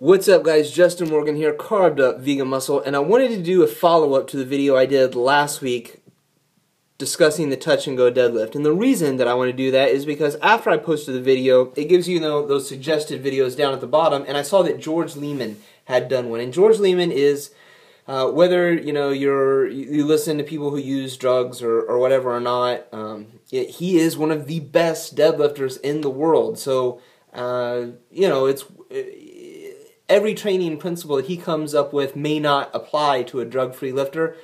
What's up, guys? Justin Morgan here, Carved Up Vegan Muscle, and I wanted to do a follow-up to the video I did last week discussing the touch and go deadlift. And the reason that I want to do that is because after I posted the video, it gives you those suggested videos down at the bottom, and I saw that George Leeman had done one. And George Leeman is whether you listen to people who use drugs or whatever or not, he is one of the best deadlifters in the world. So every training principle that he comes up with may not apply to a drug-free lifter,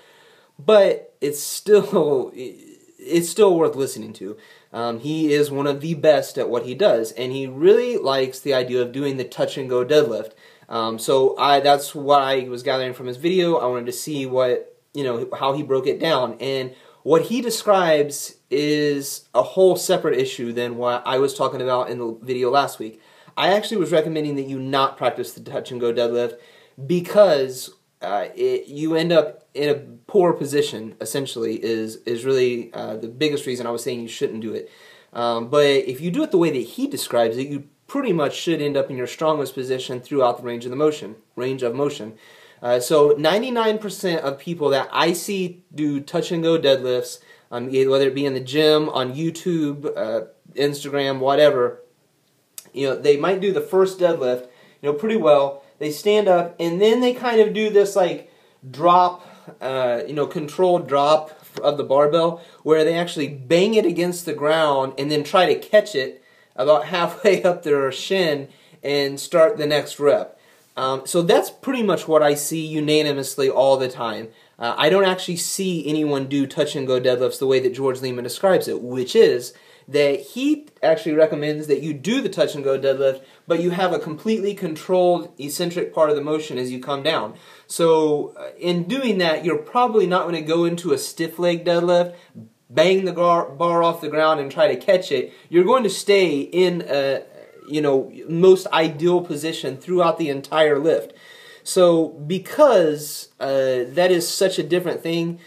but it's still worth listening to. He is one of the best at what he does, and he really likes the idea of doing the touch and go deadlift. So that's what I was gathering from his video. I wanted to see how he broke it down, and what he describes is a whole separate issue than what I was talking about in the video last week. I actually was recommending that you not practice the touch and go deadlift because you end up in a poor position, essentially, is really the biggest reason I was saying you shouldn't do it. But if you do it the way that he describes it, you pretty much should end up in your strongest position throughout the range of motion. So 99% of people that I see do touch and go deadlifts, whether it be in the gym, on YouTube, Instagram, whatever, they might do the first deadlift, pretty well. They stand up, and then they kind of do this like drop, controlled drop of the barbell, where they actually bang it against the ground and then try to catch it about halfway up their shin and start the next rep. So that's pretty much what I see unanimously all the time. I don't actually see anyone do touch and go deadlifts the way that George Leeman describes it, which is that he actually recommends that you do the touch and go deadlift, but you have a completely controlled eccentric part of the motion as you come down. So in doing that, you're probably not going to go into a stiff leg deadlift, bang the bar off the ground and try to catch it. You're going to stay in a most ideal position throughout the entire lift. So because that is such a different thing,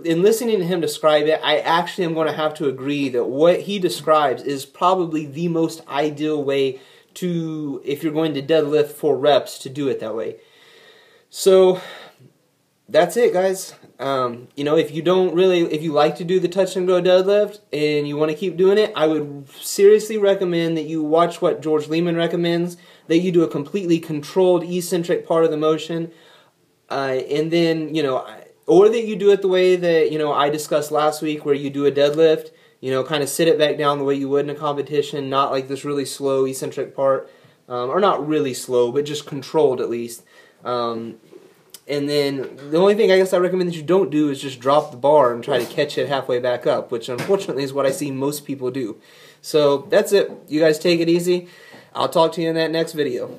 in listening to him describe it, I actually am going to have to agree that what he describes is probably the most ideal way to, if you're going to deadlift for reps, to do it that way. So that's it, guys. If you like to do the touch and go deadlift and you want to keep doing it, I would seriously recommend that you watch what George Leeman recommends, that you do a completely controlled eccentric part of the motion, and then, or that you do it the way that, I discussed last week, where you do a deadlift, kind of sit it back down the way you would in a competition, not like this really slow eccentric part, or not really slow, but just controlled at least. And then the only thing I guess I recommend that you don't do is just drop the bar and try to catch it halfway back up, which unfortunately is what I see most people do. So that's it. You guys take it easy. I'll talk to you in that next video.